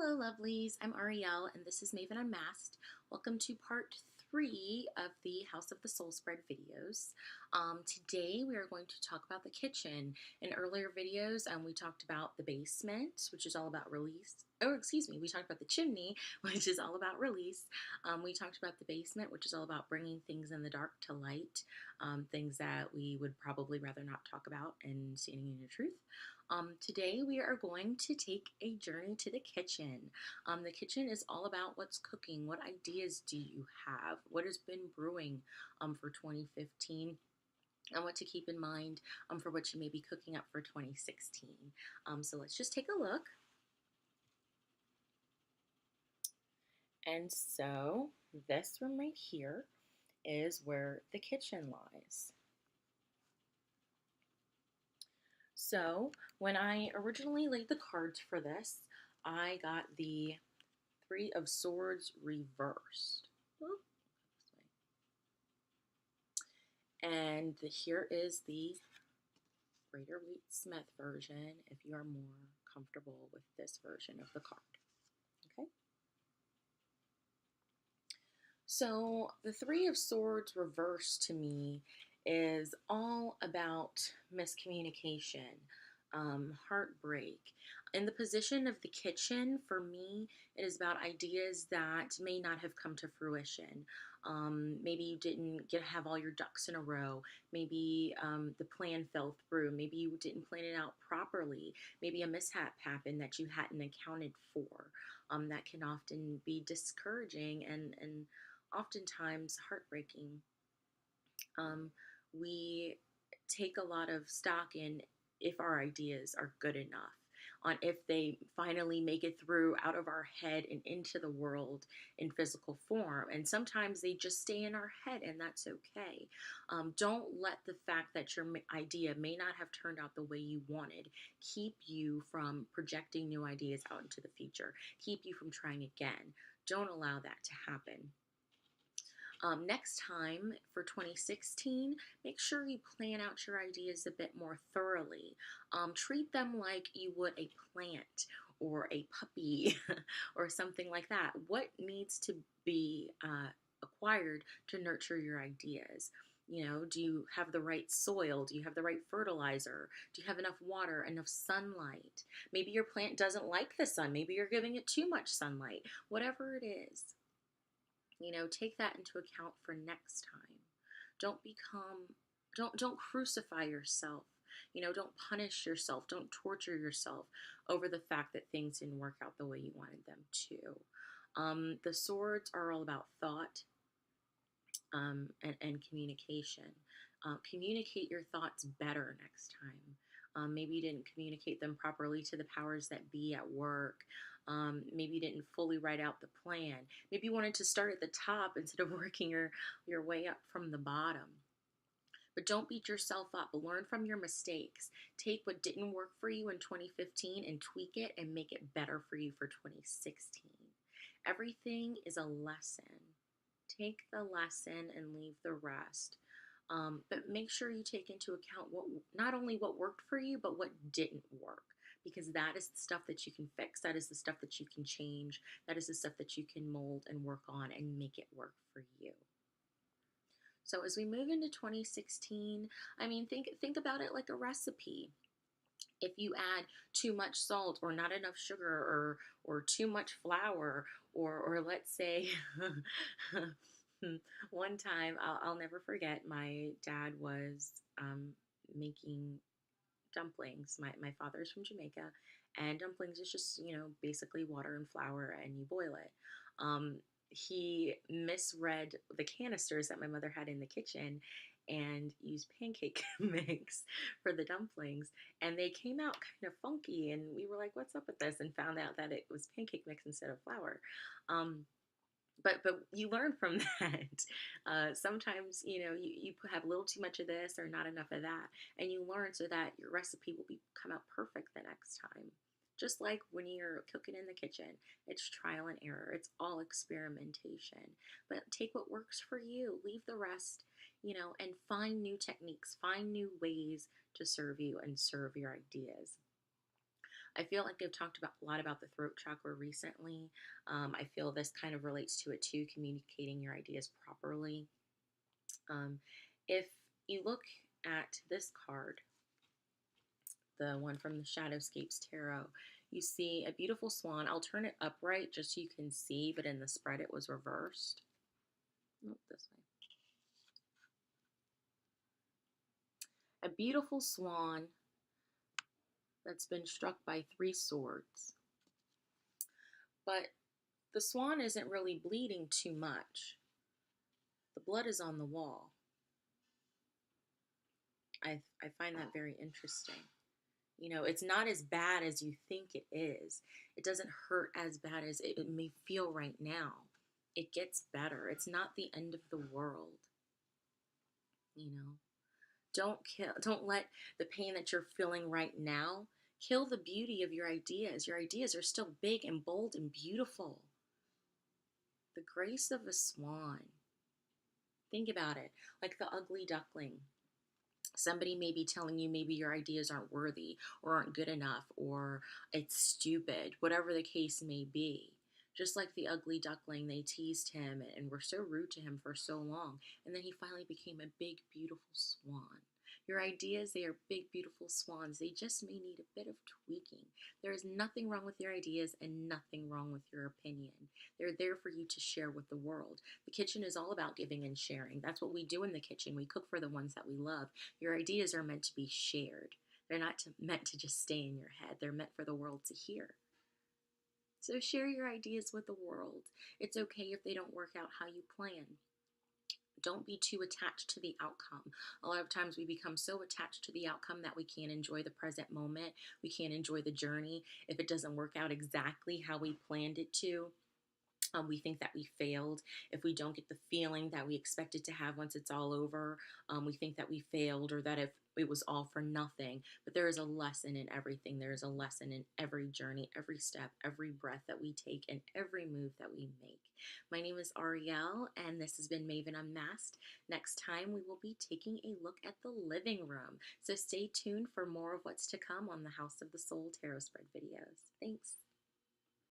Hello, lovelies. I'm Ariel, and this is Maven Unmasked. Welcome to part 3 of the House of the Soul Spread videos. Today, we are going to talk about the kitchen. In earlier videos, we talked about the basement, which is all about release. Oh, excuse me, we talked about the chimney, which is all about release. We talked about the basement, which is all about bringing things in the dark to light, things that we would probably rather not talk about and standing in your truth. Today we are going to take a journey to the kitchen. The kitchen is all about what's cooking. What ideas do you have? What has been brewing for 2015? And what to keep in mind for what you may be cooking up for 2016. So let's just take a look. And so this room right here is where the kitchen lies. So when I originally laid the cards for this, I got the Three of Swords reversed. And here is the Rider Waite Smith version if you are more comfortable with this version of the card. Okay. So the Three of Swords reversed to me is all about miscommunication, heartbreak. In the position of the kitchen, for me, it is about ideas that may not have come to fruition. Maybe you didn't have all your ducks in a row. Maybe the plan fell through. Maybe you didn't plan it out properly. Maybe a mishap happened that you hadn't accounted for. That can often be discouraging and oftentimes heartbreaking. We take a lot of stock in if our ideas are good enough, on if they finally make it through out of our head and into the world in physical form. And sometimes they just stay in our head, and that's okay. Don't let the fact that your idea may not have turned out the way you wanted keep you from projecting new ideas out into the future, keep you from trying again. Don't allow that to happen. Next time for 2016, make sure you plan out your ideas a bit more thoroughly. Treat them like you would a plant or a puppy or something like that. What needs to be acquired to nurture your ideas? You know, do you have the right soil? Do you have the right fertilizer? Do you have enough water, enough sunlight? Maybe your plant doesn't like the sun. Maybe you're giving it too much sunlight. Whatever it is. Take that into account for next time. Don't crucify yourself. Don't punish yourself. Don't torture yourself over the fact that things didn't work out the way you wanted them to. The swords are all about thought and communication. Communicate your thoughts better next time. Maybe you didn't communicate them properly to the powers that be at work. Maybe you didn't fully write out the plan. Maybe you wanted to start at the top instead of working your way up from the bottom. But don't beat yourself up. Learn from your mistakes. Take what didn't work for you in 2015 and tweak it and make it better for you for 2016. Everything is a lesson. Take the lesson and leave the rest. But make sure you take into account not only what worked for you, but what didn't work. Because that is the stuff that you can fix. That is the stuff that you can change. That is the stuff that you can mold and work on and make it work for you. So as we move into 2016, think about it like a recipe. If you add too much salt or not enough sugar or too much flour or let's say one time I'll never forget, my dad was making dumplings. My father's from Jamaica, and dumplings is just, basically water and flour and you boil it. He misread the canisters that my mother had in the kitchen and used pancake mix for the dumplings, and they came out kind of funky, and we were like, what's up with this? And found out that it was pancake mix instead of flour. But you learn from that. Sometimes, you have a little too much of this or not enough of that, and you learn so that your recipe will come out perfect the next time. Just like when you're cooking in the kitchen, it's trial and error. It's all experimentation. But take what works for you, leave the rest, and find new techniques, find new ways to serve you and serve your ideas. I feel like I've talked about a lot about the throat chakra recently. I feel this kind of relates to it too, communicating your ideas properly. Um, if you look at this card, the one from the Shadowscapes Tarot, you see a beautiful swan. I'll turn it upright just so you can see, but in the spread it was reversed. Nope, this way. A beautiful swan that's been struck by 3 swords. But the swan isn't really bleeding too much. The blood is on the wall. I find that very interesting. You know, it's not as bad as you think it is. It doesn't hurt as bad as it may feel right now. It gets better. It's not the end of the world. You know, don't let the pain that you're feeling right now kill the beauty of your ideas. Your ideas are still big and bold and beautiful. The grace of a swan. Think about it, like the ugly duckling. Somebody may be telling you maybe your ideas aren't worthy or aren't good enough or it's stupid, whatever the case may be. Just like the ugly duckling, they teased him and were so rude to him for so long. And then he finally became a big, beautiful swan. Your ideas, they are big, beautiful swans. They just may need a bit of tweaking. There is nothing wrong with your ideas and nothing wrong with your opinion. They're there for you to share with the world. The kitchen is all about giving and sharing. That's what we do in the kitchen. We cook for the ones that we love. Your ideas are meant to be shared. They're not meant to just stay in your head. They're meant for the world to hear. So share your ideas with the world. It's okay if they don't work out how you plan. Don't be too attached to the outcome. A lot of times we become so attached to the outcome that we can't enjoy the present moment. We can't enjoy the journey if it doesn't work out exactly how we planned it to. We think that we failed. If we don't get the feeling that we expected to have once it's all over, we think that we failed or that if it was all for nothing. But there is a lesson in everything. There is a lesson in every journey, every step, every breath that we take, and every move that we make. My name is Ariel, and this has been Maven Unmasked. Next time, we will be taking a look at the living room. So stay tuned for more of what's to come on the House of the Soul Tarot Spread videos. Thanks.